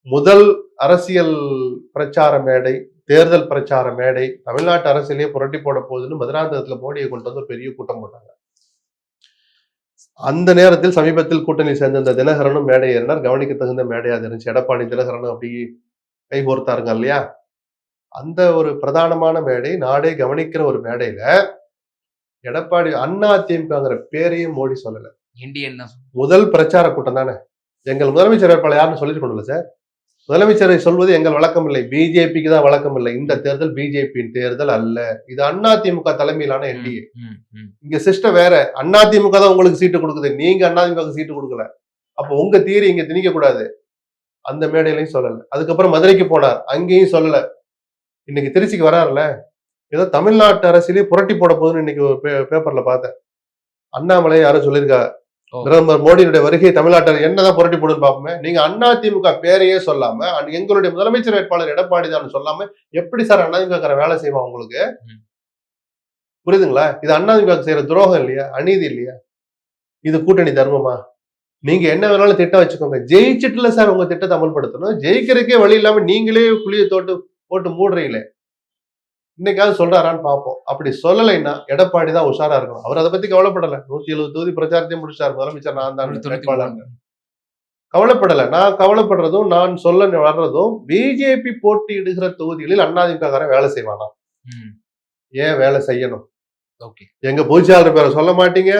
முதல் அரசியல் பிரச்சார மேடை, தேர்தல் பிரச்சார மேடை, தமிழ்நாட்டு அரசியலையே புரட்டி போட போகுதுன்னு மதுராந்தகத்துல மோடியை கொண்டு வந்து பெரிய கூட்டம் போட்டாங்க. அந்த நேரத்தில் சமீபத்தில் கூட்டணி சேர்ந்த இந்த தினகரனும் மேடை ஏறினார். கவனிக்க தகுந்த மேடையா இருந்துச்சு. எடப்பாடி தினகரனும் அப்படி கைகோர்த்தாருங்க இல்லையா? அந்த ஒரு பிரதானமான மேடை, நாடே கவனிக்கிற ஒரு மேடையில எடப்பாடி அதிமுகங்கிற பேரையும் மோடி சொல்லல. முதல் பிரச்சார கூட்டம் தானே. எங்கள் முதலமைச்சர் வேட்பாளர் யாருன்னு சொல்லிருக்கணும்ல சார். முதலமைச்சரை சொல்வது எங்கள் வழக்கம் இல்லை, பிஜேபிக்கு தான் வழக்கம் இல்லை. இந்த தேர்தல் பிஜேபியின் தேர்தல் அல்ல, இது அதிமுக தலைமையிலான என்டிஏ. இங்க சிஸ்டம் வேற. அதிமுக தான் உங்களுக்கு சீட்டு கொடுக்குது, நீங்க அதிமுக சீட்டு கொடுக்கல. அப்ப உங்க தீரி இங்க திணிக்க கூடாது. அந்த மேடையிலையும் சொல்லல. அதுக்கப்புறம் மதுரைக்கு போனார், அங்கேயும் சொல்லல. இன்னைக்கு திருச்சிக்கு வராருல, ஏதோ தமிழ்நாட்டு அரசியலே புரட்டி போட போகுதுன்னு இன்னைக்கு ஒரு பேப்பர்ல பார்த்தேன். அண்ணாமலை யாரும் சொல்லியிருக்கா, பிரதமர் மோடியுடைய வருகை தமிழ்நாட்டில் என்னதான் புரட்டி போடுன்னு பார்ப்போமே. நீங்க அதிமுக பேரையே சொல்லாம, எங்களுடைய முதலமைச்சர் வேட்பாளர் எடப்பாடி தான் சொல்லாம எப்படி சார் அதிமுக வேலை செய்வான் உங்களுக்கு? புரியுதுங்களா? இது அதிமுக செய்யற துரோகம் இல்லையா? அநீதி இல்லையா? இது கூட்டணி தர்மமா? நீங்க என்ன வேணாலும் திட்டம் வச்சுக்கோங்க, ஜெயிச்சுட்டுல சார் உங்க திட்டத்தை அமல்படுத்தணும். ஜெயிக்கிறதுக்கே வழி இல்லாம நீங்களே குழியை போட்டு மூடுறீங்களே. இன்னைக்காவது சொல்றாரான்னு பார்ப்போம். அப்படி சொல்லலைன்னா எடப்பாடி தான் உஷாரா இருக்கணும். அவர் அதை பத்தி கவலைப்படல. 170 தொகுதி பிரச்சாரத்தையும் முடிச்சார். முதலமைச்சர் நான் தான் வேட்பாளர். கவலைப்படல. நான் கவலைப்படுறதும், நான் சொல்ல வர்றதும், பிஜேபி போட்டியிடுகிற தொகுதிகளில் அதிமுக வேலை செய்வானா? ஏன் வேலை செய்யணும்? எங்க பொதுச்செயலாளர் பேரை சொல்ல மாட்டீங்க,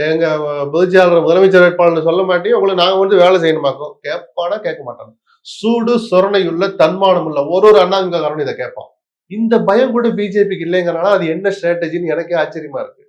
எங்க பொதுச்செயலாளர் முதலமைச்சர் வேட்பாளர் சொல்ல மாட்டீங்க, உங்களை நாங்க வந்து வேலை செய்யணுமாக்கும். கேட்பானா? கேட்க மாட்டாங்க. சூடு சொரணையுள்ள தன்மானம் உள்ள ஒரு அதிமுக இதை கேட்பான். இந்த பயம் கூட பிஜேபிக்கு இல்லைங்கிறனால அது என்ன ஸ்ட்ராட்டஜின்னு எனக்கே ஆச்சரியமா இருக்கு.